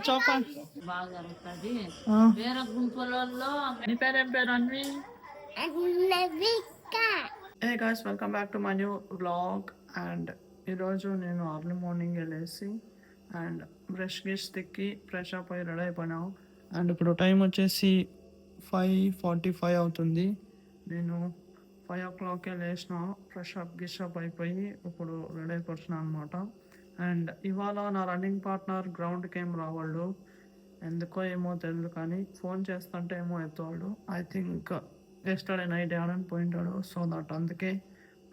చెప్పండి. బాగా జరుగుతుంది. వేరే గుంపులలో నీ పేరేం పేరు Anvi? Hey guys, welcome back to my new vlog. And ఈరోజు నేను అర్లీ మార్నింగ్ వెళ్ళేసి అండ్ బ్రష్ గిష్ తిక్కి ఫ్రెష్ అప్ అయ్యి రెడీ అయిపోయినాం. అండ్ ఇప్పుడు టైం వచ్చేసి 5:45 అవుతుంది. నేను 5 o'clockకే లేచిన, ఫ్రెష్ అప్ గిష్ అప్ అయిపోయి ఇప్పుడు రెడీ అయిపోతున్నాను అనమాట. అండ్ ఇవాళ నా రన్నింగ్ పార్ట్నర్ గ్రౌండ్కి ఏం రావాళ్ళు, ఎందుకో ఏమో తెలియదు, కానీ ఫోన్ చేస్తుంటే ఏమో ఎత్తువాడు. ఐ థింక్ ఎస్టర్డే నైట్ ఆడని పోయింటాడు, సో దట్ అందుకే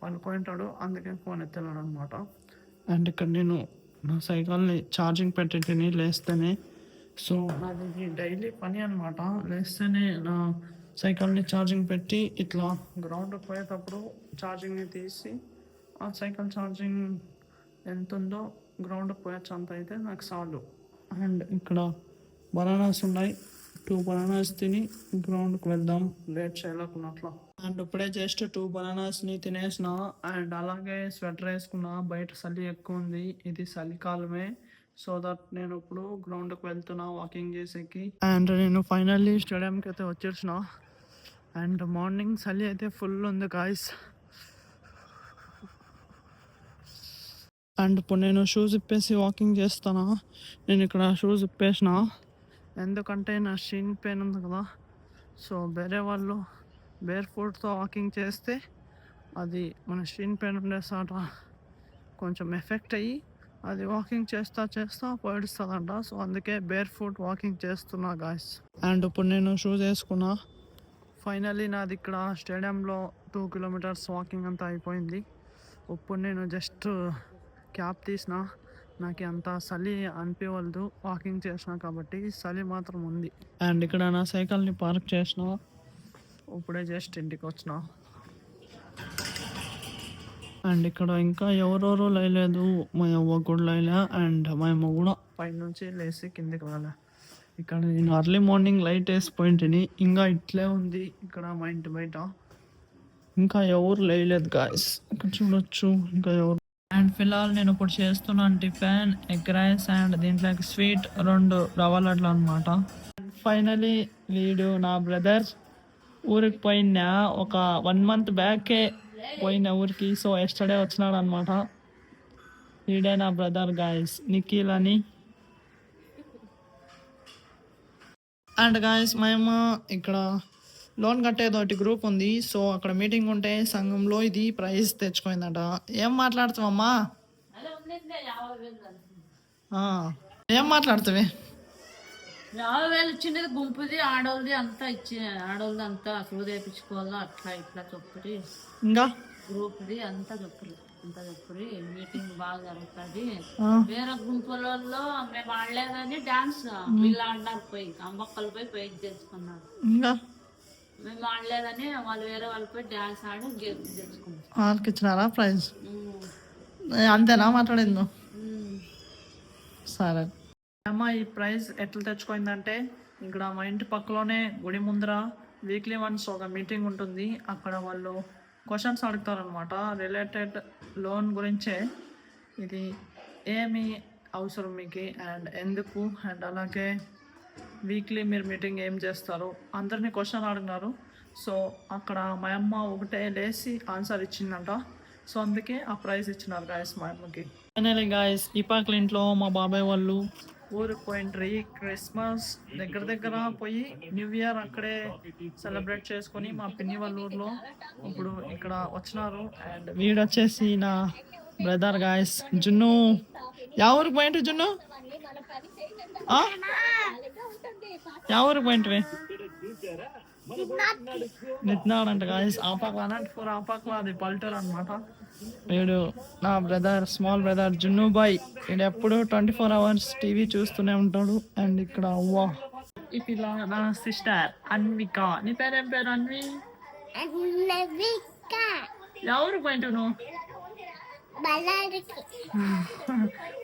పనుకుంటాడు, అందుకే ఫోన్ ఎత్తలేడు అనమాట. అండ్ ఇక్కడ నేను నా సైకిల్ని ఛార్జింగ్ పెట్టిని లేస్తేనే, సో నాది డైలీ పని అనమాట. లేస్తేనే నా సైకిల్ని ఛార్జింగ్ పెట్టి ఇట్లా గ్రౌండ్కి పోయేటప్పుడు ఛార్జింగ్ని తీసి ఆ సైకిల్ ఛార్జింగ్ ఎంత ఉందో గ్రౌండ్కి పోయొచ్చు, అంత అయితే నాకు చాలు. అండ్ ఇక్కడ బనానాస్ ఉన్నాయి, 2 బనానాస్ తిని గ్రౌండ్కి వెళ్దాం లేట్ చేయలేకున్నట్లు. అండ్ ఇప్పుడే జస్ట్ 2 బనానాస్ని తినేసిన. అండ్ అలాగే స్వెటర్ వేసుకున్నా, బయట చలి ఎక్కువ ఉంది, ఇది చలికాలమే, సో దట్ నేను ఇప్పుడు గ్రౌండ్కి వెళ్తున్నా వాకింగ్ చేసేకి. అండ్ నేను ఫైనల్లీ స్టేడియంకి అయితే వచ్చేసిన. అండ్ మార్నింగ్ చలి అయితే ఫుల్ ఉంది గాయ్స్. అండ్ ఇప్పుడు నేను షూస్ ఇప్పేసి వాకింగ్ చేస్తాను. నేను ఇక్కడ షూస్ ఇప్పేసిన, ఎందుకంటే నా షీన్ పెయిన్ ఉంది కదా, సో వేరే వాళ్ళు బేర్ ఫుట్తో వాకింగ్ చేస్తే అది మన షీన్ పెయిన్ ఉండే సాట కొంచెం ఎఫెక్ట్ అయ్యి అది వాకింగ్ చేస్తా పడుస్తుందంట. సో అందుకే బేర్ ఫుట్ వాకింగ్ చేస్తున్నా గాయస్. అండ్ ఇప్పుడు నేను షూస్ వేసుకున్నా. ఫైనల్లీ నాది ఇక్కడ స్టేడియంలో 2 kilometers వాకింగ్ అంతా అయిపోయింది. ఇప్పుడు నేను జస్ట్ క్యాప్ తీసిన, నాకు అంత చలి అనిపించవద్దు వాకింగ్ చేసిన కాబట్టి, చలి మాత్రం ఉంది. అండ్ ఇక్కడ నా సైకిల్ని పార్క్ చేసిన, ఇప్పుడే జస్ట్ ఇంటికి వచ్చిన. అండ్ ఇక్కడ ఇంకా ఎవరెవరో లేలేదు, మా అవ్వ కూడా లేలే, అండ్ మా అమ్మ కూడా పైనుంచి లేచి కిందికి రాలే. ఇక్కడ నేను అర్లీ మార్నింగ్ లైట్ వేసిపోయింటిని, ఇంకా ఇట్లే ఉంది ఇక్కడ మా ఇంటి బయట, ఇంకా ఎవరు లేలేదు గాయస్. ఇక్కడ చూడొచ్చు ఇంకా ఎవరు. అండ్ ఫిలాల్ నేను ఇప్పుడు చేస్తున్నాను టిఫిన్ ఎగ్ రైస్ అండ్ దీంట్లోకి స్వీట్ 2 రవ్వ లడ్లు అనమాట. ఫైనలీ వీడు నా బ్రదర్ ఊరికి పోయినా, ఒక 1 month బ్యాకే పోయిన ఊరికి, సో ఎస్టర్డే వచ్చినాడు అనమాట. వీడే నా బ్రదర్ గాయస్, నిఖిల్ అని. అండ్ గాయస్ మేము ఇక్కడ లోన్ కట్టేది ఒకటి గ్రూప్ ఉంది, సో అక్కడ మీటింగ్ ఉంటే సంఘంలో ఇది ప్రైజ్ తెచ్చుకోయిందట. ఏం మాట్లాడుతావమ్మా? ఏం మాట్లాడుతావే? 50,000 ఇచ్చినది గుంపుది, ఆడోళ్ళది అంతా ఆడోళ్ళది అంతా సూది వేయించుకోవాలా, అట్లా ఇట్లా చెప్పురి, ఇంకా గ్రూప్ది అంతా చెప్పురి మీటింగ్ బాగా జరుగుతుంది. వేరే గుంపులలో మేము ఆడలేదని డాన్స్ వీళ్ళు ఆడినారు, పోయి అమ్మక్కలు పోయి తెచ్చుకున్నారు. ఇంకా మేము ఆడలేదని వాళ్ళు వేరే వాళ్ళు పోయి డాన్స్ ఆడి తెచ్చుకున్నారు. వాళ్ళకి ఇచ్చినారా ప్రైజ్? అంతేనా మాట్లాడింది? సరే అమ్మ, ఈ ప్రైజ్ ఎట్లా తెచ్చుకోయిందంటే, ఇక్కడ మా ఇంటి పక్కలోనే గుడి ముందర వీక్లీ వన్స్ ఒక మీటింగ్ ఉంటుంది. అక్కడ వాళ్ళు క్వశ్చన్స్ అడుగుతారనమాట, రిలేటెడ్ లోన్ గురించే. ఇది ఏమి అవసరం మీకు అండ్ ఎందుకు, అండ్ అలాగే వీక్లీ మీరు మీటింగ్ ఏం చేస్తారు, అందరినీ క్వశ్చన్ అడిగినారు. సో అక్కడ మా అమ్మ ఒకటే లేచి ఆన్సర్ ఇచ్చిందంట, సో అందుకే ఆ ప్రైజ్ ఇచ్చినారు గాయస్ మా అమ్మకి. ఫైనలీ గాయస్, ఈ పక్కల ఇంట్లో మా బాబాయ్ వాళ్ళు ఊరికి పోయింట్రీ. క్రిస్మస్ దగ్గర పోయి న్యూ ఇయర్ అక్కడే సెలబ్రేట్ చేసుకొని మా పిన్ని వాళ్ళ ఊర్లో ఇప్పుడు ఇక్కడ వచ్చినారు. అండ్ వీడు వచ్చేసి నా బ్రదర్ గాయస్, జున్ను. యా ఊరికి పోయింటు జున్ను? యా ఊరికి పోయింటివి? నిత్నాడంట గాయస్. ఆపాకల అనంతపూర్ ఆపాకల, అది పల్లెటూరు అనమాట. వీడు నా బ్రదర్, స్మాల్ బ్రదర్ జున్ను బాయ్. వీడు ఎప్పుడు 24 hours టీవీ చూస్తూనే ఉంటాడు. అండ్ ఇక్కడ అవ్వ ఈ పిల్ల నా సిస్టర్ అన్విక. నీ పేరేం పేరు? అన్వి. ఎవరు పోయింటు నువ్వు?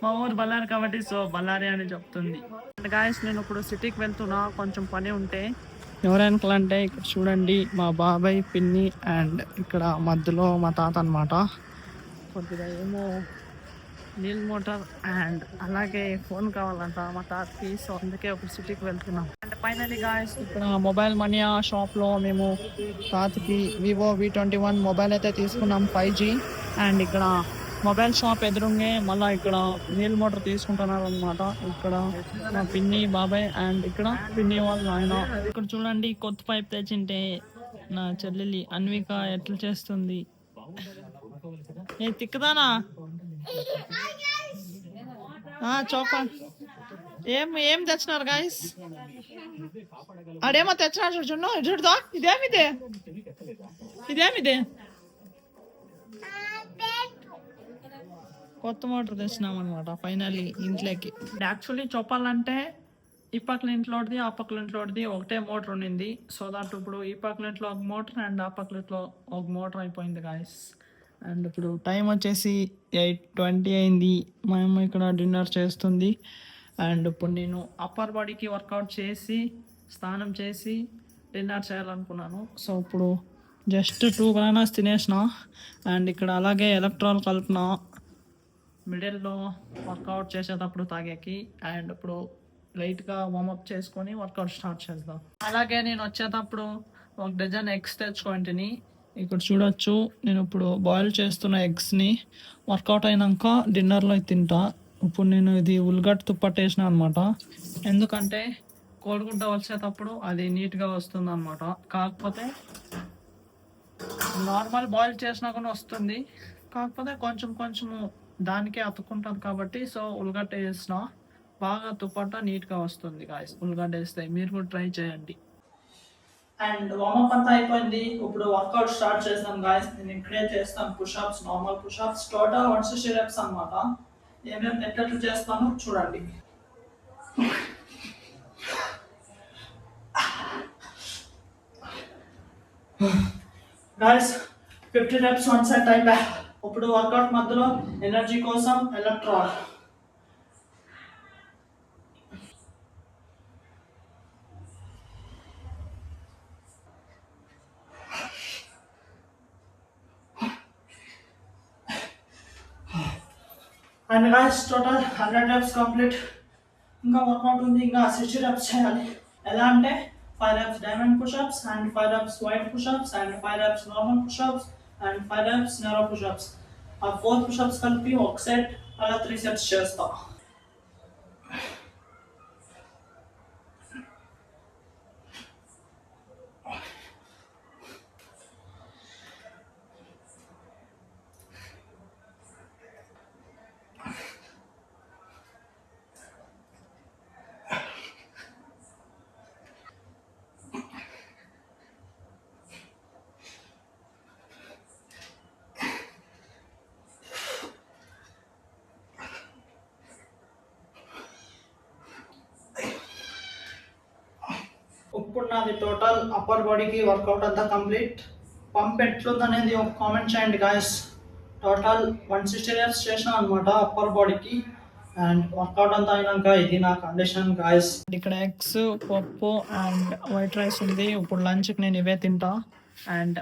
మా ఊరు బళ్ళారి కాబట్టి సో బళ్ళారి అని చెప్తుంది. అండ్ గాయస్, నేను ఇప్పుడు సిటీకి వెళ్తున్నా, కొంచెం పని ఉంటే. ఎవరెనకాలంటే ఇక్కడ చూడండి, మా బాబాయ్, పిన్ని అండ్ ఇక్కడ మధ్యలో మా తాత అనమాట. కొద్దిగా ఏమో నీల్ మోటార్ అండ్ అలాగే ఫోన్ కావాలంట మా తాతకి. సో అందుకే ఒక సిటీకి వెళ్తున్నాం. అండ్ ఫైనలీ గాయస్ ఇక్కడ మొబైల్ మనియా షాప్లో మేము తాతకి వివో V21 మొబైల్ అయితే తీసుకున్నాం 5G. అండ్ ఇక్కడ మొబైల్ షాప్ ఎదురుంగే మళ్ళీ ఇక్కడ నీల్ మోటార్ తీసుకుంటున్నారు అనమాట. ఇక్కడ మా పిన్ని బాబాయ్ అండ్ ఇక్కడ పిన్ని వాళ్ళు ఆయన. ఇక్కడ చూడండి కొత్త పైప్ తెచ్చింటే నా చెల్లెలి అన్విక ఎట్లా చేస్తుంది. ఏ తిక్కదానా చోప ఏం తెచ్చినారు గాయస్? ఆడేమో తెచ్చినారు చూడు చూడదా. ఇదేమిదే కొత్త మోటార్ తెచ్చినాం అనమాట ఫైనల్లీ ఇంట్లోకి. యాక్చువల్లీ చెప్పాలంటే ఈ పక్కల ఇంట్లోది ఆ పక్కల ఇంట్లోది ఒకటే మోటార్ ఉండింది. సో దట్ ఇప్పుడు ఈ పక్కల ఇంట్లో ఒక మోటార్ అండ్ ఆ పక్కల ఇంట్లో ఒక మోటార్ అయిపోయింది గాయస్. అండ్ ఇప్పుడు టైం వచ్చేసి 8:20 అయింది. మా అమ్మ ఇక్కడ డిన్నర్ చేస్తుంది. అండ్ ఇప్పుడు నేను అప్పర్ బాడీకి వర్కౌట్ చేసి స్నానం చేసి డిన్నర్ చేయాలనుకున్నాను. సో ఇప్పుడు జస్ట్ 2 బనానాస్ తినేసిన. అండ్ ఇక్కడ అలాగే ఎలక్ట్రాల్ కలిపిన మిడిల్లో వర్కౌట్ చేసేటప్పుడు తాగేకి. అండ్ ఇప్పుడు లైట్గా వార్మప్ చేసుకొని వర్కౌట్ స్టార్ట్ చేద్దాం. అలాగే నేను వచ్చేటప్పుడు 1 డజన్ ఎగ్స్ తెచ్చుకుంటుని. ఇక్కడ చూడొచ్చు నేను ఇప్పుడు బాయిల్ చేస్తున్న ఎగ్స్ని వర్కౌట్ అయినాక డిన్నర్లో తింటా. ఇప్పుడు నేను ఇది ఉల్లిగడ్డ తుప్పట్టేసిన అనమాట. ఎందుకంటే కోడిగుడ్డ వచ్చేటప్పుడు అది నీట్గా వస్తుంది అనమాట. కాకపోతే నార్మల్ బాయిల్ చేసినా కూడా వస్తుంది, కాకపోతే కొంచెము దానికే అతుక్కుంటుంది కాబట్టి. సో ఉల్లిగడ్డ వేసిన బాగా తుప్పట్ట నీట్గా వస్తుంది గాయస్. ఉల్లిగడ్డ వేస్తే మీరు కూడా ట్రై చేయండి. అండ్ వార్మప్ అంతా అయిపోయింది. ఇప్పుడు వర్కౌట్ స్టార్ట్ చేస్తాం గాయస్. నేను ఇక్కడే చేస్తాను push-ups, normal push-ups total 160 reps అనమాట. ఏమేమి ఎట్లా చేస్తాను చూడండి. గాయస్ 50 reps వన్ సెట్ అయిపోయా. ఇప్పుడు వర్కౌట్ మధ్యలో ఎనర్జీ కోసం electoral. And guys total 100 reps complete. ఇంకా వర్కౌట్ ఉంది, ఇంకా 60 reps చేయాలి. ఎలా అంటే 5 reps diamond push-ups and 5 reps wide push-ups and 5 reps normal push-ups and 5 reps neuro push-ups. ఆ 4 పుషప్స్ కలిపి ఒక సెట్ అలా 3 sets చేస్తా. ఇప్పుడు నాది టోటల్ అప్పర్ బాడీకి వర్కౌట్ అంతా కంప్లీట్. పంప్ ఎట్లుంది అనేది ఒక కామెంట్ చేయండి గాయస్. టోటల్ 160 reps చేసినా అనమాట అప్పర్ బాడీకి. అండ్ వర్కౌట్ అంతా అయినాక ఇది నా కండిషన్ గాయస్. ఇక్కడ ఎగ్స్, పప్పు అండ్ వైట్ రైస్ ఉంది. ఇప్పుడు లంచ్కి నేను ఇవే తింటా. అండ్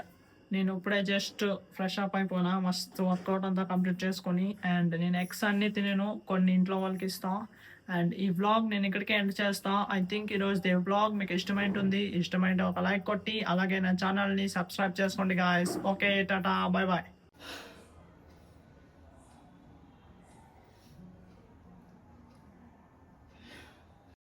నేను ఇప్పుడే జస్ట్ ఫ్రెష్ అప్ అయిపోయినా, మస్తు వర్కౌట్ అంతా కంప్లీట్ చేసుకొని. అండ్ నేను ఎగ్స్ అన్నీ తినేను, కొన్ని ఇంట్లో వాళ్ళకి ఇస్తా. అండ్ ఈ వ్లాగ్ నేను ఇక్కడికే ఎండ్ చేస్తా. ఐ థింక్ ఈరోజు దే వ్లాగ్ మీకు ఇష్టమైంటుంది. ఇష్టమైతే ఒక లైక్ కొట్టి అలాగే నా ఛానల్ని సబ్స్క్రైబ్ చేసుకోండి guys. Okay tata, bye bye.